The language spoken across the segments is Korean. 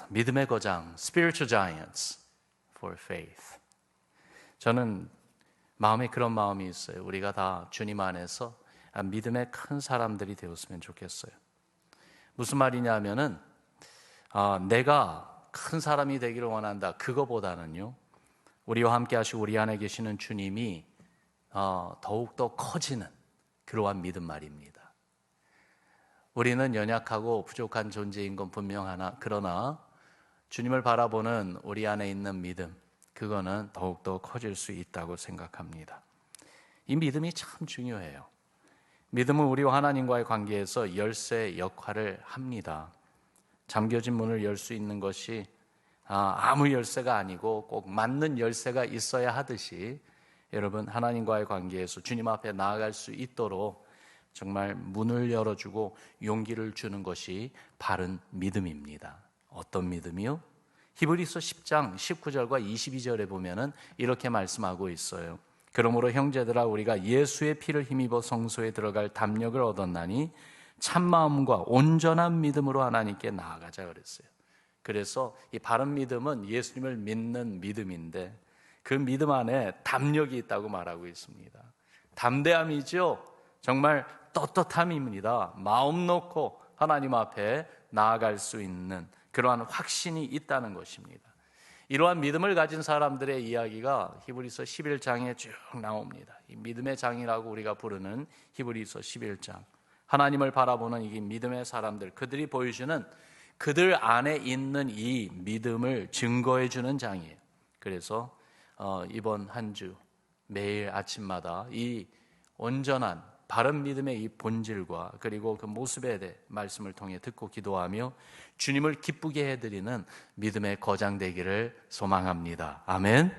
믿음의 거장, Spiritual Giants for Faith. 저는 마음에 그런 마음이 있어요. 우리가 다 주님 안에서 믿음의 큰 사람들이 되었으면 좋겠어요. 무슨 말이냐면은 내가 큰 사람이 되기를 원한다. 그거보다는요, 우리와 함께 하시고 우리 안에 계시는 주님이 더욱더 커지는 그러한 믿음 말입니다. 우리는 연약하고 부족한 존재인 건 분명하나, 그러나 주님을 바라보는 우리 안에 있는 믿음, 그거는 더욱더 커질 수 있다고 생각합니다. 이 믿음이 참 중요해요. 믿음은 우리와 하나님과의 관계에서 열쇠 역할을 합니다. 잠겨진 문을 열 수 있는 것이 아무 열쇠가 아니고 꼭 맞는 열쇠가 있어야 하듯이, 여러분, 하나님과의 관계에서 주님 앞에 나아갈 수 있도록 정말 문을 열어주고 용기를 주는 것이 바른 믿음입니다. 어떤 믿음이요? 히브리서 10장 19절과 22절에 보면은 이렇게 말씀하고 있어요. 그러므로 형제들아, 우리가 예수의 피를 힘입어 성소에 들어갈 담력을 얻었나니 참마음과 온전한 믿음으로 하나님께 나아가자 그랬어요. 그래서 이 바른 믿음은 예수님을 믿는 믿음인데, 그 믿음 안에 담력이 있다고 말하고 있습니다. 담대함이죠. 정말 떳떳함입니다. 마음 놓고 하나님 앞에 나아갈 수 있는 그러한 확신이 있다는 것입니다. 이러한 믿음을 가진 사람들의 이야기가 히브리서 11장에 쭉 나옵니다. 이 믿음의 장이라고 우리가 부르는 히브리서 11장, 하나님을 바라보는 이 믿음의 사람들, 그들이 보여주는 그들 안에 있는 이 믿음을 증거해 주는 장이에요. 그래서 이번 한 주 매일 아침마다 이 온전한 바른 믿음의 이 본질과 그리고 그 모습에 대해 말씀을 통해 듣고 기도하며 주님을 기쁘게 해드리는 믿음의 거장 되기를 소망합니다. 아멘.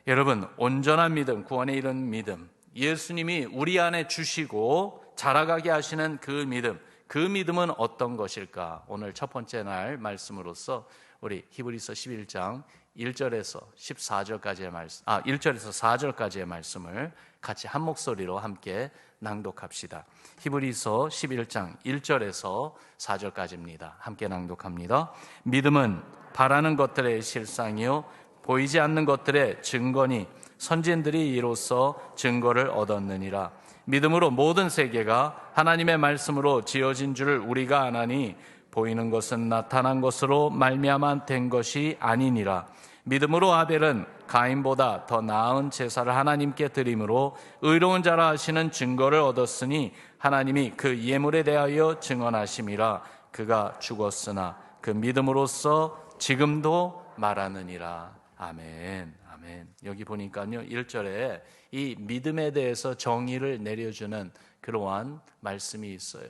여러분, 온전한 믿음, 구원에 이른 믿음, 예수님이 우리 안에 주시고 자라가게 하시는 그 믿음, 그 믿음은 어떤 것일까? 오늘 첫 번째 날 말씀으로서 우리 히브리서 11장 1절에서 14절까지의 말씀, 1절에서 4절까지의 말씀을 같이 한 목소리로 함께 낭독합시다. 히브리서 11장 1절에서 4절까지입니다. 함께 낭독합니다. 믿음은 바라는 것들의 실상이요 보이지 않는 것들의 증거니 선진들이 이로써 증거를 얻었느니라. 믿음으로 모든 세계가 하나님의 말씀으로 지어진 줄 우리가 아나니 보이는 것은 나타난 것으로 말미암아 된 것이 아니니라. 믿음으로 아벨은 가인보다 더 나은 제사를 하나님께 드림으로 의로운 자라 하시는 증거를 얻었으니 하나님이 그 예물에 대하여 증언하심이라. 그가 죽었으나 그 믿음으로써 지금도 말하느니라. 아멘. 아멘. 여기 보니까요, 1절에 이 믿음에 대해서 정의를 내려주는 그러한 말씀이 있어요.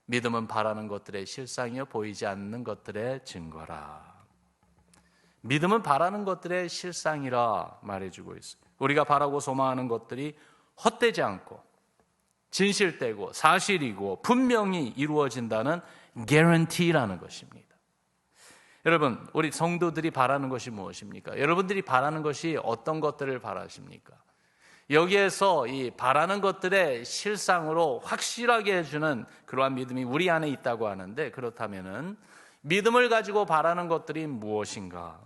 믿음은 바라는 것들의 실상이요 보이지 않는 것들의 증거라. 믿음은 바라는 것들의 실상이라 말해주고 있어요. 우리가 바라고 소망하는 것들이 헛되지 않고 진실되고 사실이고 분명히 이루어진다는 guarantee라는 것입니다. 여러분, 우리 성도들이 바라는 것이 무엇입니까? 여러분들이 바라는 것이 어떤 것들을 바라십니까? 여기에서 이 바라는 것들의 실상으로 확실하게 해주는 그러한 믿음이 우리 안에 있다고 하는데, 그렇다면은 믿음을 가지고 바라는 것들이 무엇인가?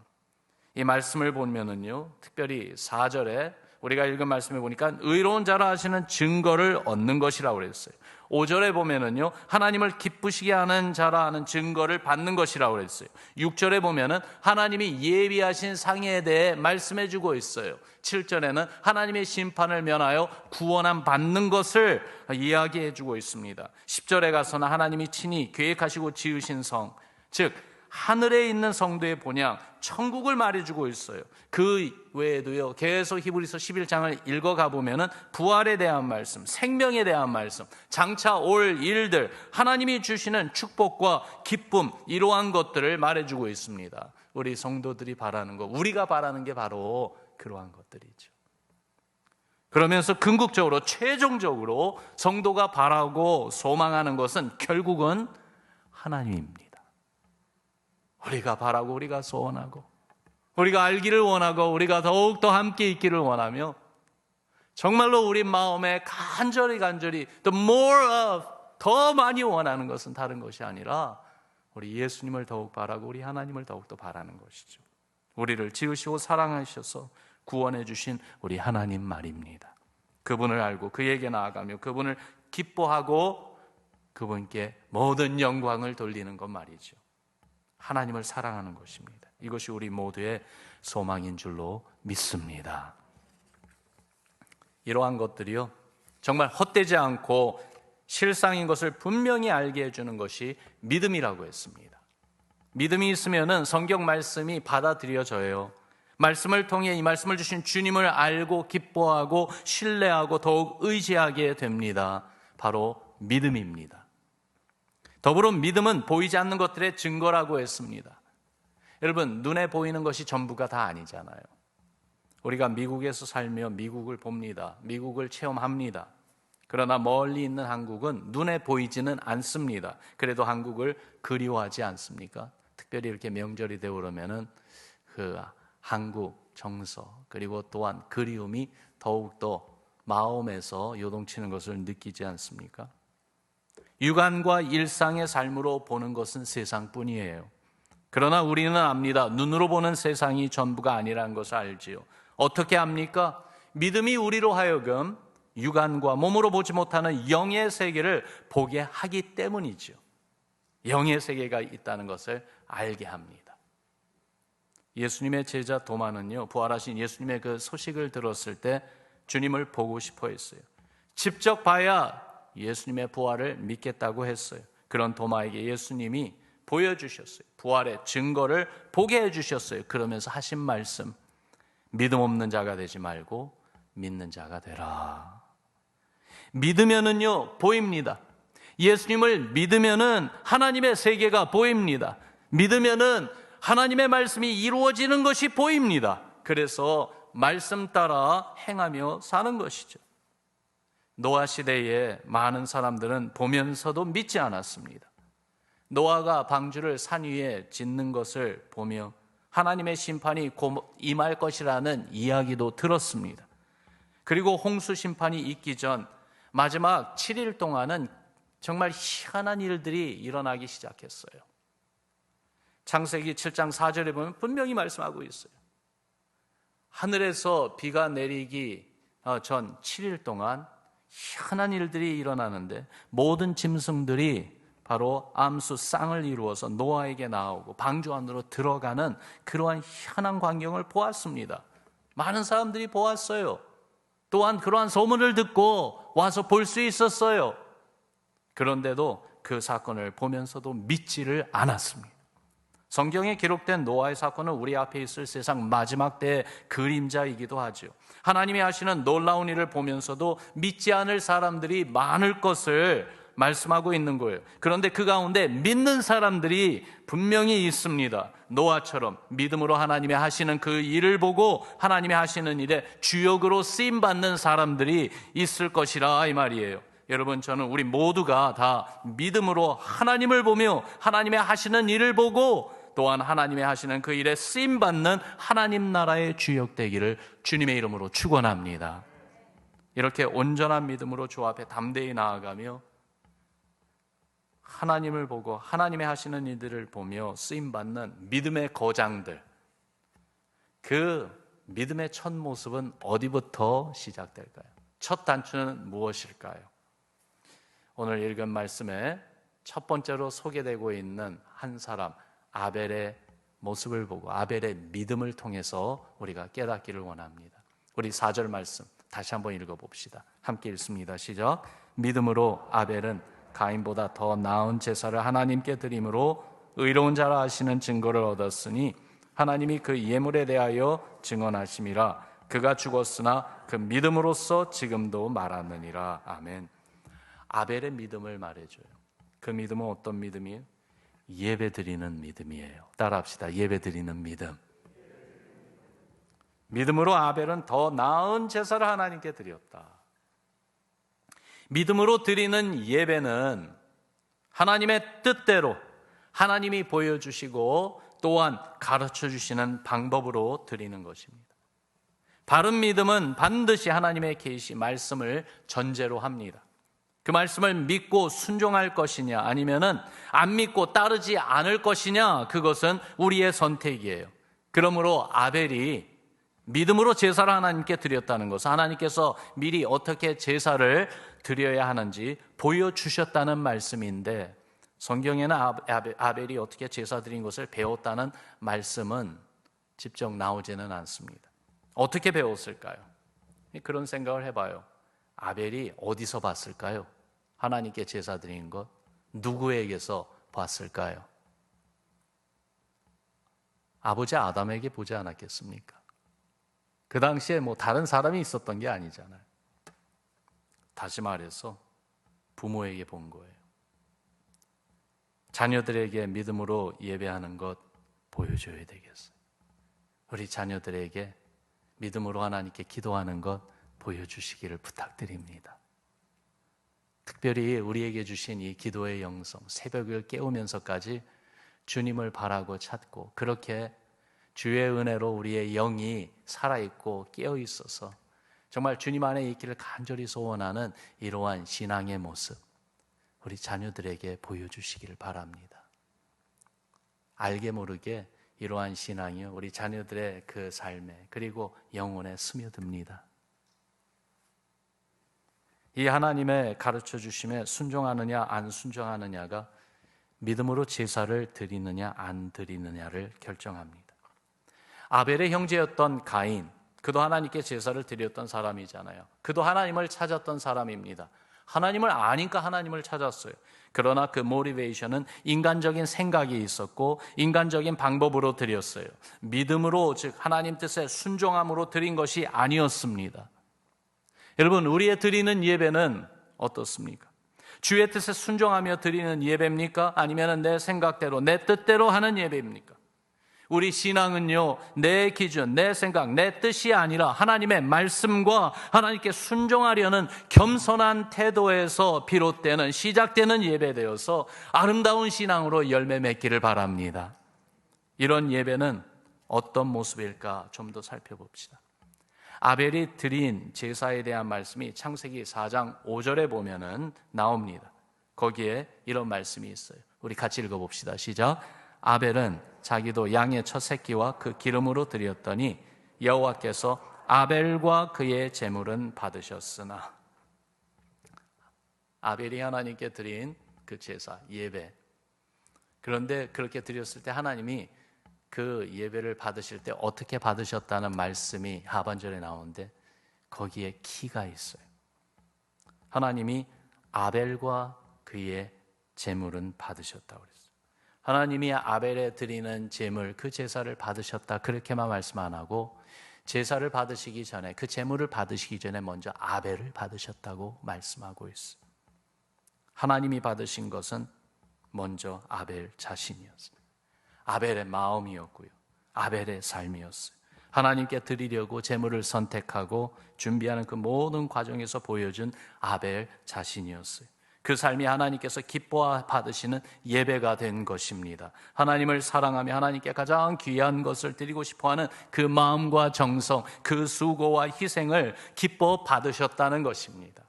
이 말씀을 보면은요, 특별히 4절에 우리가 읽은 말씀을 보니까 의로운 자라 하시는 증거를 얻는 것이라고 그랬어요. 5절에 보면은요, 하나님을 기쁘시게 하는 자라 하는 증거를 받는 것이라고 그랬어요. 6절에 보면은 하나님이 예비하신 상에 대해 말씀해 주고 있어요. 7절에는 하나님의 심판을 면하여 구원함 받는 것을 이야기해 주고 있습니다. 10절에 가서는 하나님이 친히 계획하시고 지으신 성, 즉 하늘에 있는 성도의 본향, 천국을 말해주고 있어요. 그 외에도요, 계속 히브리서 11장을 읽어가 보면은 부활에 대한 말씀, 생명에 대한 말씀, 장차 올 일들, 하나님이 주시는 축복과 기쁨, 이러한 것들을 말해주고 있습니다. 우리 성도들이 바라는 것, 우리가 바라는 게 바로 그러한 것들이죠. 그러면서 궁극적으로, 최종적으로 성도가 바라고 소망하는 것은 결국은 하나님입니다. 우리가 바라고, 우리가 소원하고, 우리가 알기를 원하고, 우리가 더욱더 함께 있기를 원하며, 정말로 우리 마음에 간절히 the more of, 더 많이 원하는 것은 다른 것이 아니라 우리 예수님을 더욱 바라고 우리 하나님을 더욱더 바라는 것이죠. 우리를 지으시고 사랑하셔서 구원해 주신 우리 하나님 말입니다. 그분을 알고 그에게 나아가며 그분을 기뻐하고 그분께 모든 영광을 돌리는 것 말이죠. 하나님을 사랑하는 것입니다. 이것이 우리 모두의 소망인 줄로 믿습니다. 이러한 것들이요, 정말 헛되지 않고 실상인 것을 분명히 알게 해주는 것이 믿음이라고 했습니다. 믿음이 있으면은 성경 말씀이 받아들여져요. 말씀을 통해 이 말씀을 주신 주님을 알고 기뻐하고 신뢰하고 더욱 의지하게 됩니다. 바로 믿음입니다. 더불어 믿음은 보이지 않는 것들의 증거라고 했습니다. 여러분, 눈에 보이는 것이 전부가 다 아니잖아요. 우리가 미국에서 살며 미국을 봅니다. 미국을 체험합니다. 그러나 멀리 있는 한국은 눈에 보이지는 않습니다. 그래도 한국을 그리워하지 않습니까? 특별히 이렇게 명절이 되고 그러면은 그 한국 정서 그리고 또한 그리움이 더욱더 마음에서 요동치는 것을 느끼지 않습니까? 육안과 일상의 삶으로 보는 것은 세상뿐이에요. 그러나 우리는 압니다. 눈으로 보는 세상이 전부가 아니라는 것을 알지요. 어떻게 압니까? 믿음이 우리로 하여금 육안과 몸으로 보지 못하는 영의 세계를 보게 하기 때문이죠. 영의 세계가 있다는 것을 알게 합니다. 예수님의 제자 도마는요, 부활하신 예수님의 그 소식을 들었을 때 주님을 보고 싶어 했어요. 직접 봐야 예수님의 부활을 믿겠다고 했어요. 그런 도마에게 예수님이 보여주셨어요. 부활의 증거를 보게 해주셨어요. 그러면서 하신 말씀, 믿음 없는 자가 되지 말고 믿는 자가 되라. 믿으면은요, 보입니다. 예수님을 믿으면은 하나님의 세계가 보입니다. 믿으면은 하나님의 말씀이 이루어지는 것이 보입니다. 그래서 말씀 따라 행하며 사는 것이죠. 노아 시대에 많은 사람들은 보면서도 믿지 않았습니다. 노아가 방주를 산 위에 짓는 것을 보며 하나님의 심판이 곧 임할 것이라는 이야기도 들었습니다. 그리고 홍수 심판이 있기 전 마지막 7일 동안은 정말 희한한 일들이 일어나기 시작했어요. 창세기 7장 4절에 보면 분명히 말씀하고 있어요. 하늘에서 비가 내리기 전 7일 동안 희한한 일들이 일어나는데 모든 짐승들이 바로 암수 쌍을 이루어서 노아에게 나오고 방주 안으로 들어가는 그러한 희한한 광경을 보았습니다. 많은 사람들이 보았어요. 또한 그러한 소문을 듣고 와서 볼 수 있었어요. 그런데도 그 사건을 보면서도 믿지를 않았습니다. 성경에 기록된 노아의 사건은 우리 앞에 있을 세상 마지막 때의 그림자이기도 하죠. 하나님이 하시는 놀라운 일을 보면서도 믿지 않을 사람들이 많을 것을 말씀하고 있는 거예요. 그런데 그 가운데 믿는 사람들이 분명히 있습니다. 노아처럼 믿음으로 하나님이 하시는 그 일을 보고 하나님이 하시는 일에 주역으로 쓰임받는 사람들이 있을 것이라 이 말이에요. 여러분, 저는 우리 모두가 다 믿음으로 하나님을 보며 하나님의 하시는 일을 보고 또한 하나님의 하시는 그 일에 쓰임받는 하나님 나라의 주역 되기를 주님의 이름으로 축원합니다. 이렇게 온전한 믿음으로 주 앞에 담대히 나아가며 하나님을 보고 하나님의 하시는 일들을 보며 쓰임받는 믿음의 거장들, 그 믿음의 첫 모습은 어디부터 시작될까요? 첫 단추는 무엇일까요? 오늘 읽은 말씀에 첫 번째로 소개되고 있는 한 사람, 아벨의 모습을 보고 아벨의 믿음을 통해서 우리가 깨닫기를 원합니다. 우리 4절 말씀 다시 한번 읽어봅시다. 함께 읽습니다. 시작. 믿음으로 아벨은 가인보다 더 나은 제사를 하나님께 드림으로 의로운 자라 하시는 증거를 얻었으니 하나님이 그 예물에 대하여 증언하심이라. 그가 죽었으나 그 믿음으로써 지금도 말하느니라. 아멘. 아벨의 믿음을 말해줘요. 그 믿음은 어떤 믿음이에요? 예배드리는 믿음이에요. 따라합시다. 예배드리는 믿음. 믿음으로 아벨은 더 나은 제사를 하나님께 드렸다. 믿음으로 드리는 예배는 하나님의 뜻대로 하나님이 보여주시고 또한 가르쳐주시는 방법으로 드리는 것입니다. 바른 믿음은 반드시 하나님의 계시 말씀을 전제로 합니다. 그 말씀을 믿고 순종할 것이냐, 아니면은 안 믿고 따르지 않을 것이냐, 그것은 우리의 선택이에요. 그러므로 아벨이 믿음으로 제사를 하나님께 드렸다는 것은 하나님께서 미리 어떻게 제사를 드려야 하는지 보여주셨다는 말씀인데, 성경에는 아벨이 어떻게 제사 드린 것을 배웠다는 말씀은 직접 나오지는 않습니다. 어떻게 배웠을까요? 그런 생각을 해봐요. 아벨이 어디서 봤을까요? 하나님께 제사 드린 것 누구에게서 봤을까요? 아버지 아담에게 보지 않았겠습니까? 그 당시에 다른 사람이 있었던 게 아니잖아요. 다시 말해서 부모에게 본 거예요. 자녀들에게 믿음으로 예배하는 것 보여줘야 되겠어요. 우리 자녀들에게 믿음으로 하나님께 기도하는 것 보여주시기를 부탁드립니다. 특별히 우리에게 주신 이 기도의 영성, 새벽을 깨우면서까지 주님을 바라고 찾고, 그렇게 주의 은혜로 우리의 영이 살아있고 깨어있어서 정말 주님 안에 있기를 간절히 소원하는 이러한 신앙의 모습, 우리 자녀들에게 보여주시기를 바랍니다. 알게 모르게 이러한 신앙이요, 우리 자녀들의 그 삶에 그리고 영혼에 스며듭니다. 이 하나님의 가르쳐 주심에 순종하느냐 안 순종하느냐가 믿음으로 제사를 드리느냐 안 드리느냐를 결정합니다. 아벨의 형제였던 가인, 그도 하나님께 제사를 드렸던 사람이잖아요. 그도 하나님을 찾았던 사람입니다. 하나님을 아니까 하나님을 찾았어요. 그러나 그 모티베이션은 인간적인 생각이 있었고 인간적인 방법으로 드렸어요. 믿음으로, 즉 하나님 뜻에 순종함으로 드린 것이 아니었습니다. 여러분, 우리의 드리는 예배는 어떻습니까? 주의 뜻에 순종하며 드리는 예배입니까? 아니면 내 생각대로, 내 뜻대로 하는 예배입니까? 우리 신앙은요, 내 기준, 내 생각, 내 뜻이 아니라 하나님의 말씀과 하나님께 순종하려는 겸손한 태도에서 비롯되는, 시작되는 예배되어서 아름다운 신앙으로 열매 맺기를 바랍니다. 이런 예배는 어떤 모습일까 좀 더 살펴봅시다. 아벨이 드린 제사에 대한 말씀이 창세기 4장 5절에 보면은 나옵니다. 거기에 이런 말씀이 있어요. 우리 같이 읽어봅시다. 시작. 아벨은 자기도 양의 첫 새끼와 그 기름으로 드렸더니 여호와께서 아벨과 그의 제물은 받으셨으나. 아벨이 하나님께 드린 그 제사, 예배. 그런데 그렇게 드렸을 때 하나님이 그 예배를 받으실 때 어떻게 받으셨다는 말씀이 하반절에 나오는데 거기에 키가 있어요. 하나님이 아벨과 그의 제물은 받으셨다고 그랬어요. 하나님이 아벨에 드리는 제물, 그 제사를 받으셨다, 그렇게만 말씀 안 하고 제사를 받으시기 전에, 그 제물을 받으시기 전에 먼저 아벨을 받으셨다고 말씀하고 있어요. 하나님이 받으신 것은 먼저 아벨 자신이었어요. 아벨의 마음이었고요, 아벨의 삶이었어요. 하나님께 드리려고 제물을 선택하고 준비하는 그 모든 과정에서 보여준 아벨 자신이었어요. 그 삶이 하나님께서 기뻐 받으시는 예배가 된 것입니다. 하나님을 사랑하며 하나님께 가장 귀한 것을 드리고 싶어하는 그 마음과 정성, 그 수고와 희생을 기뻐 받으셨다는 것입니다.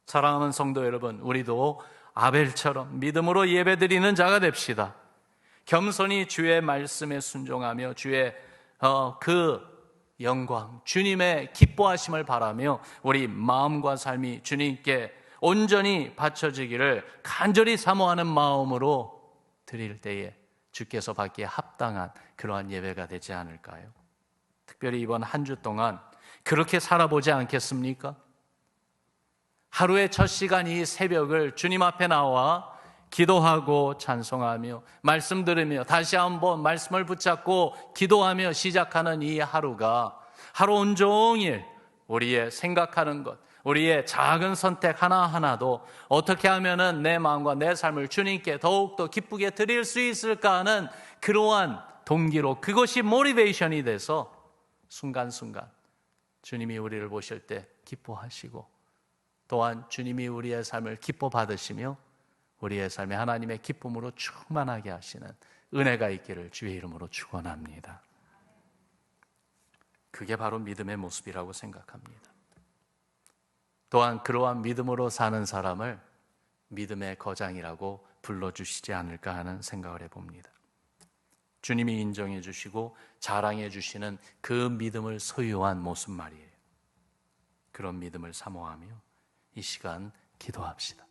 사랑하는 성도 여러분, 우리도 아벨처럼 믿음으로 예배드리는 자가 됩시다. 겸손히 주의 말씀에 순종하며 주의 그 영광, 주님의 기뻐하심을 바라며 우리 마음과 삶이 주님께 온전히 바쳐지기를 간절히 사모하는 마음으로 드릴 때에 주께서 받기에 합당한 그러한 예배가 되지 않을까요? 특별히 이번 한 주 동안 그렇게 살아보지 않겠습니까? 하루의 첫 시간 이 새벽을 주님 앞에 나와 기도하고 찬송하며 말씀 들으며 다시 한번 말씀을 붙잡고 기도하며 시작하는 이 하루가 하루 온종일 우리의 생각하는 것, 우리의 작은 선택 하나하나도 어떻게 하면은 내 마음과 내 삶을 주님께 더욱더 기쁘게 드릴 수 있을까 하는 그러한 동기로, 그것이 모티베이션이 돼서 순간순간 주님이 우리를 보실 때 기뻐하시고 또한 주님이 우리의 삶을 기뻐 받으시며 우리의 삶에 하나님의 기쁨으로 충만하게 하시는 은혜가 있기를 주의 이름으로 축원합니다. 그게 바로 믿음의 모습이라고 생각합니다. 또한 그러한 믿음으로 사는 사람을 믿음의 거장이라고 불러주시지 않을까 하는 생각을 해봅니다. 주님이 인정해 주시고 자랑해 주시는 그 믿음을 소유한 모습 말이에요. 그런 믿음을 사모하며 이 시간 기도합시다.